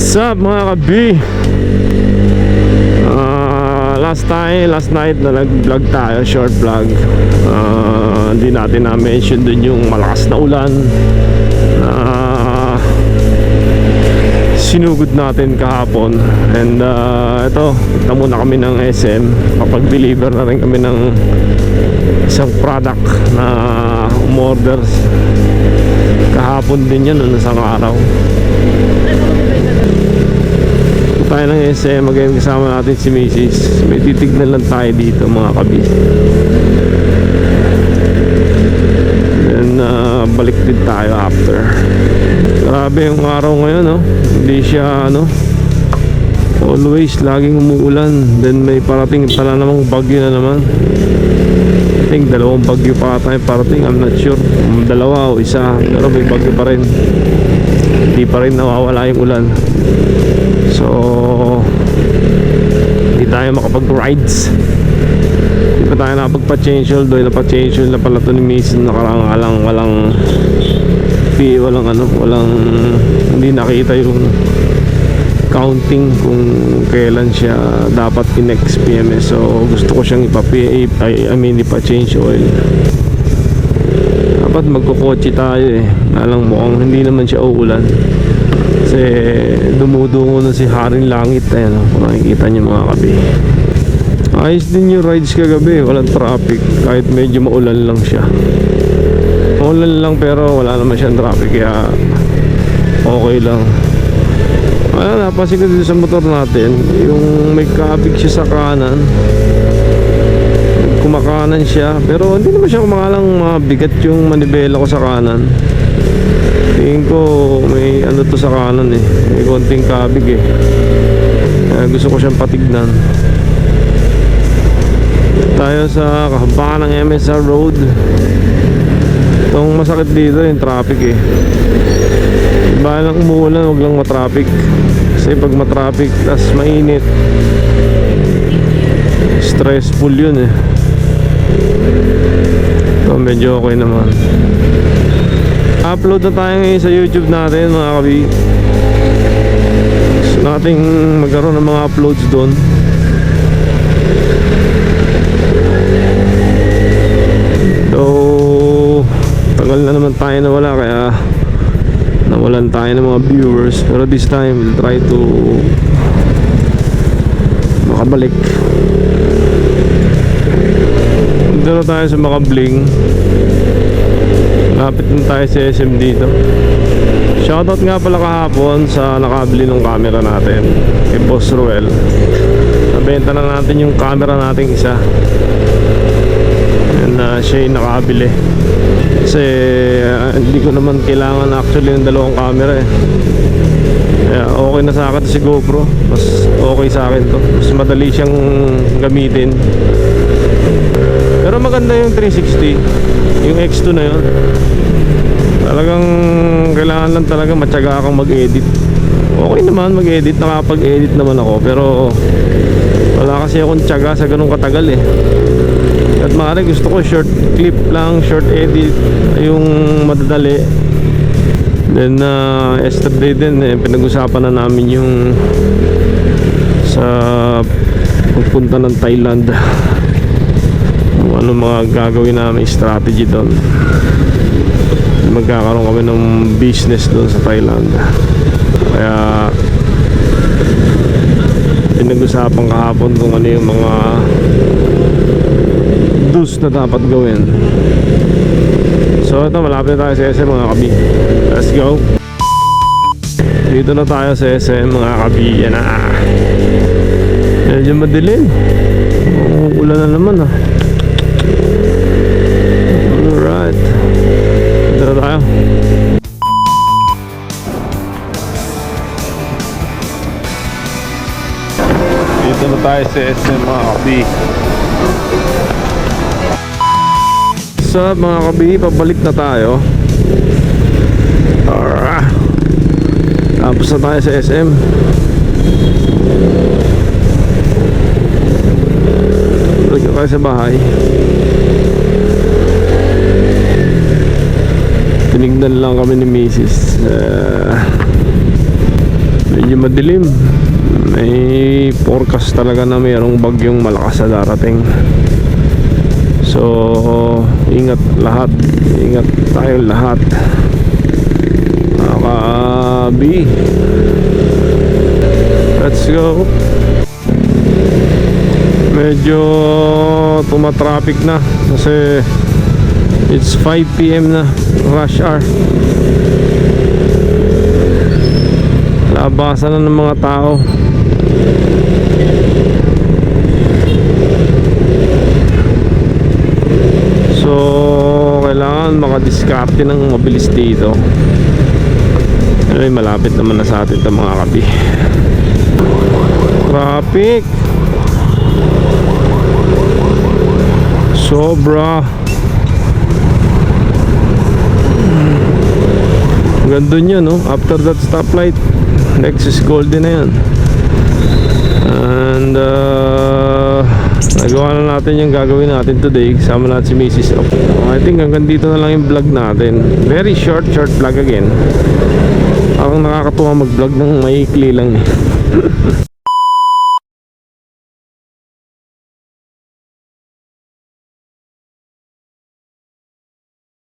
Sup mga kabi, last night na nag-vlog tayo, short vlog. Hindi natin na-mention dun yung malakas na ulan sinugod natin kahapon. And ito, punta muna kami ng SM. Kapag-deliver na rin kami ng isang product na umorder kahapon din yan, isang araw. Tayo ng SM again, kasama natin si Mrs. May titignan lang tayo dito mga kabi. Then balik din tayo after. Grabe yung araw ngayon, no? Hindi siya always laging umuulan. Then may parating pala namang bagyo na naman. I think 2 bagyo pa tayo parating, I'm not sure kung 2 o 1, pero may bagyo pa rin. Hindi pa rin nawawala yung ulan. So hindi tayo makapag-rides. Hindi pa tayo nakapagpa-change oil. Doon napa-change oil na pala ito ni Mason. Walang hindi nakita yung counting kung kailan siya dapat next PMS. So gusto ko siyang ipa-change oil. Dapat magkukotse tayo alang mukhang hindi naman siya uulan kasi dumudungo na si Haring Langit. Ayan, kung nakikita niyo mga kabi, ayos din yung rides kagabi, walang traffic kahit medyo maulan lang siya. Maulan lang pero wala naman siyang traffic, kaya okay lang. Napansin ko dito sa motor natin, yung may kabig siya sa kanan, kumakanan siya, pero hindi naman siya kumakalang mabigat yung manibela ko sa kanan. Tingin ko may to sa kanan may konting kabig kaya gusto ko siyang patignan. Tayo sa kahabakan ng MSR Road. Itong masakit dito yung traffic balang umuulan, huwag lang matraffic. Kasi pag matraffic tas mainit, stressful yun So medyo okay naman. Upload na tayo ngayon sa YouTube natin mga kabi. Gusto nating magkaroon ng mga uploads doon. So tagal na naman tayo nawala, kaya nawalan tayo ng mga viewers. Pero this time we'll try to makabalik. Dito na tayo sa Makabling. Lapit na tayo sa SM dito. Shoutout nga pala kahapon sa nakabili ng camera natin, kay Boss Ruel. Nabenta na natin yung camera nating isa. And siya yung nakabili. Kasi hindi ko naman kailangan actually ng 2 camera Kaya okay na sa akin si GoPro. Mas okay sa akin to. Mas madali siyang gamitin. Pero maganda yung 360. Yung X2 na yun, talagang kailangan lang talaga matyaga kang mag-edit. Okay naman mag-edit, nakapag-edit naman ako, pero wala kasi akong tiyaga sa ganung katagal At maaari gusto ko short clip lang, short edit, yung madadali. Then yesterday din pinag-usapan na namin yung sa pagpunta ng Thailand, ano mga gagawin namin strategy doon. Magkakaroon kami ng business doon sa Thailand, kaya pinag-usapan kahapon kung ano yung mga do's na dapat gawin. So ito, malapit na tayo sa SM mga kabi. Let's go. Dito na tayo sa SM mga kabi. Yan na. Medyo madilim. Ulan na naman Alright, dito na tayo. Dito na tayo sa SM mga kabi. Sa mga kabi, pabalik na tayo. Tapos na tayo sa SM. Balik na tayo sa bahay. Tinignan lang kami ni Mrs. medyo madilim. May forecast talaga na mayroong bagyong malakas na darating. So ingat lahat, ingat tayo lahat, Abi. Let's go. Medyo tumatraffic na kasi it's 5 PM na, rush hour. Labasan na ng mga tao. So kailangan makadiskarte ng mabilis dito. Ay, malapit naman na sa atin ito mga kabi. Traffic sobra. Ganda niya, no? After that stoplight, next is golden na yan. And nagawa na natin yung gagawin natin today. Kasama natin si Mrs. I think hanggang dito na lang yung vlog natin. Very short vlog again. Ang nakakatuwa mag vlog ng maikli lang eh.